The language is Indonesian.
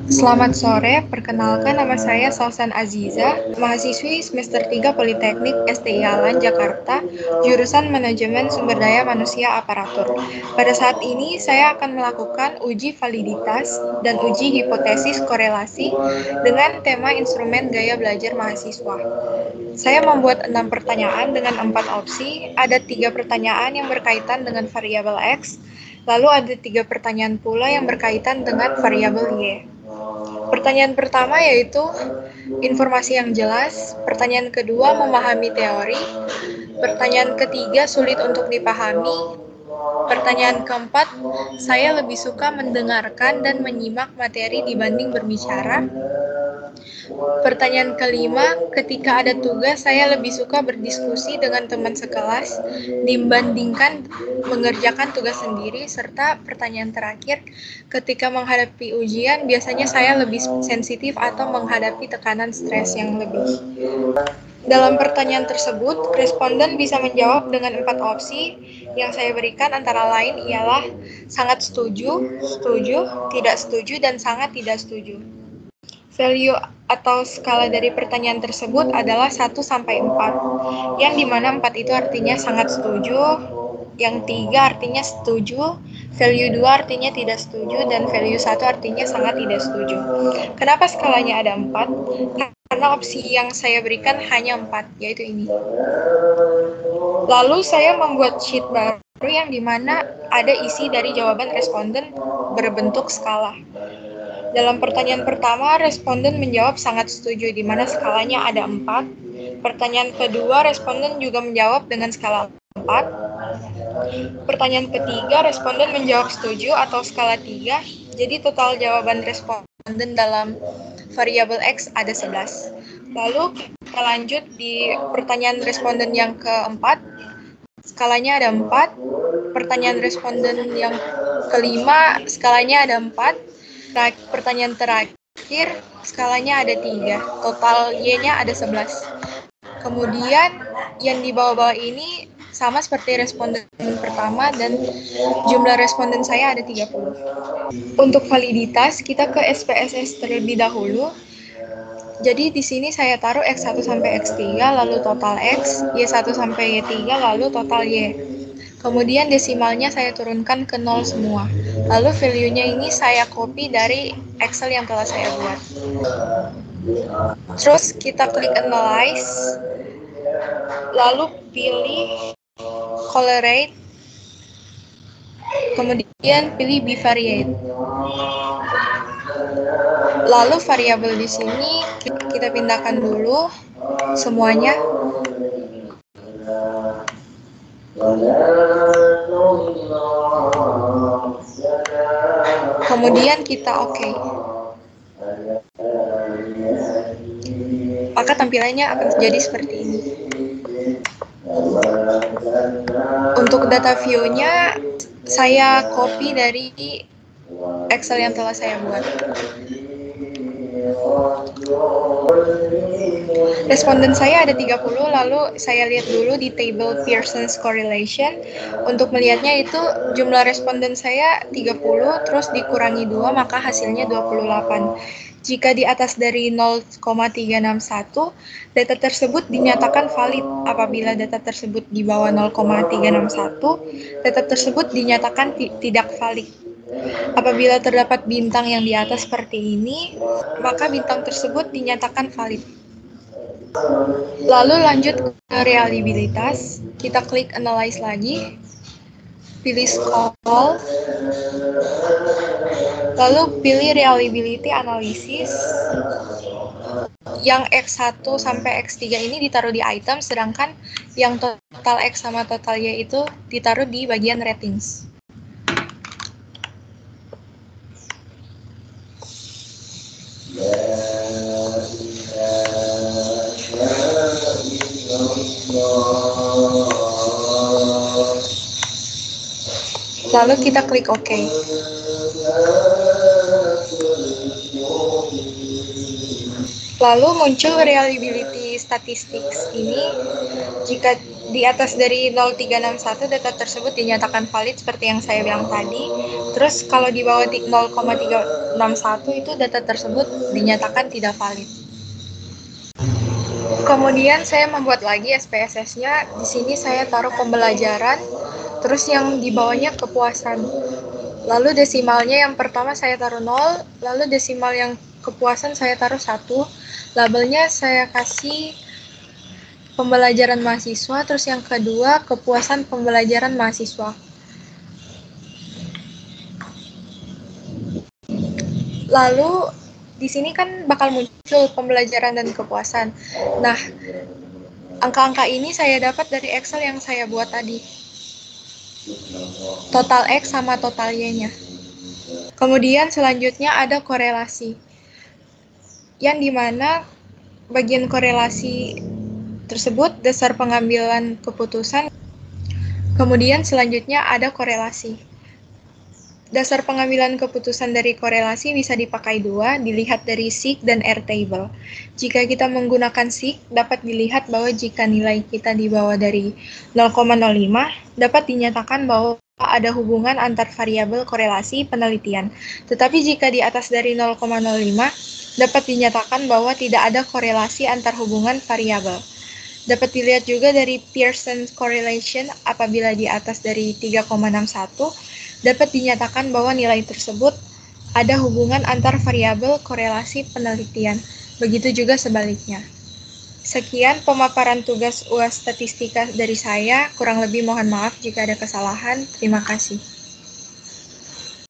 Selamat sore, perkenalkan nama saya Sausan Aziza, mahasiswi semester 3 Politeknik STI Alan, Jakarta, jurusan Manajemen Sumber Daya Manusia Aparatur. Pada saat ini, saya akan melakukan uji validitas dan uji hipotesis korelasi dengan tema instrumen gaya belajar mahasiswa. Saya membuat 6 pertanyaan dengan 4 opsi, ada 3 pertanyaan yang berkaitan dengan variabel X, lalu ada 3 pertanyaan pula yang berkaitan dengan variabel Y. Pertanyaan pertama yaitu informasi yang jelas, pertanyaan kedua memahami teori, pertanyaan ketiga sulit untuk dipahami, pertanyaan keempat saya lebih suka mendengarkan dan menyimak materi dibanding berbicara, pertanyaan kelima ketika ada tugas saya lebih suka berdiskusi dengan teman sekelas dibandingkan mengerjakan tugas sendiri, serta pertanyaan terakhir ketika menghadapi ujian biasanya saya lebih sensitif atau menghadapi tekanan stres yang lebih. Dalam pertanyaan tersebut, responden bisa menjawab dengan 4 opsi yang saya berikan, antara lain ialah sangat setuju, setuju, tidak setuju, dan sangat tidak setuju. Value atau skala dari pertanyaan tersebut adalah 1 sampai 4, yang dimana 4 itu artinya sangat setuju, yang 3 artinya setuju, value 2 artinya tidak setuju, dan value 1 artinya sangat tidak setuju. Kenapa skalanya ada 4? Karena opsi yang saya berikan hanya 4, yaitu ini. Lalu saya membuat sheet baru yang dimana ada isi dari jawaban responden berbentuk skala. Dalam pertanyaan pertama, responden menjawab sangat setuju, di mana skalanya ada 4. Pertanyaan kedua, responden juga menjawab dengan skala 4. Pertanyaan ketiga, responden menjawab setuju atau skala 3. Jadi total jawaban responden dalam variabel X ada 11. Lalu kita lanjut di pertanyaan responden yang keempat. Skalanya ada 4. Pertanyaan responden yang kelima, skalanya ada 4. Pertanyaan terakhir, skalanya ada 3. Total Y-nya ada 11. Kemudian yang di bawah-bawah ini sama seperti responden pertama dan jumlah responden saya ada 30. Untuk validitas, kita ke SPSS terlebih dahulu. Jadi di sini saya taruh X1 sampai X3, lalu total X, Y1 sampai Y3, lalu total Y. Kemudian desimalnya saya turunkan ke 0 semua. Lalu value-nya ini saya copy dari Excel yang telah saya buat. Terus kita klik analyze, lalu pilih colorate, kemudian pilih bivariate. Lalu variabel di sini kita pindahkan dulu semuanya. Kemudian kita oke. Maka tampilannya akan jadi seperti ini. Untuk data view-nya saya copy dari Excel yang telah saya buat. Responden saya ada 30, lalu saya lihat dulu di table Pearson's Correlation. Untuk melihatnya itu jumlah responden saya 30, terus dikurangi 2, maka hasilnya 28. Jika di atas dari 0,361, data tersebut dinyatakan valid. Apabila data tersebut di bawah 0,361, data tersebut dinyatakan tidak valid. Apabila terdapat bintang yang di atas seperti ini, maka bintang tersebut dinyatakan valid. Lalu lanjut ke reliabilitas, kita klik analyze lagi, pilih scroll, lalu pilih reliability analysis. Yang X1 sampai X3 ini ditaruh di item, sedangkan yang total X sama total Y itu ditaruh di bagian ratings. Lalu kita klik OK. Lalu muncul reliability statistics ini. Jika di atas dari 0361 data tersebut dinyatakan valid seperti yang saya bilang tadi. Terus kalau di bawah 0,361 itu data tersebut dinyatakan tidak valid. Kemudian saya membuat lagi SPSS-nya. Di sini saya taruh pembelajaran, terus yang di bawahnya kepuasan. Lalu desimalnya yang pertama saya taruh 0, lalu desimal yang kepuasan saya taruh 1. Labelnya saya kasih pembelajaran mahasiswa, terus yang kedua kepuasan pembelajaran mahasiswa. Lalu di sini kan bakal muncul pembelajaran dan kepuasan. Nah, angka-angka ini saya dapat dari Excel yang saya buat tadi. Total X sama total Y-nya. Kemudian selanjutnya ada korelasi. Yang dimana bagian korelasi tersebut dasar pengambilan keputusan. Kemudian selanjutnya ada korelasi. Dasar pengambilan keputusan dari korelasi bisa dipakai dua, dilihat dari SIG dan R-table. Jika kita menggunakan SIG, dapat dilihat bahwa jika nilai kita di bawah dari 0,05, dapat dinyatakan bahwa ada hubungan antar variabel korelasi penelitian. Tetapi jika di atas dari 0,05, dapat dinyatakan bahwa tidak ada korelasi antar hubungan variabel. Dapat dilihat juga dari Pearson correlation apabila di atas dari 3,61, dapat dinyatakan bahwa nilai tersebut ada hubungan antar variabel korelasi penelitian. Begitu juga sebaliknya. Sekian pemaparan tugas UAS Statistika dari saya. Kurang lebih mohon maaf jika ada kesalahan. Terima kasih.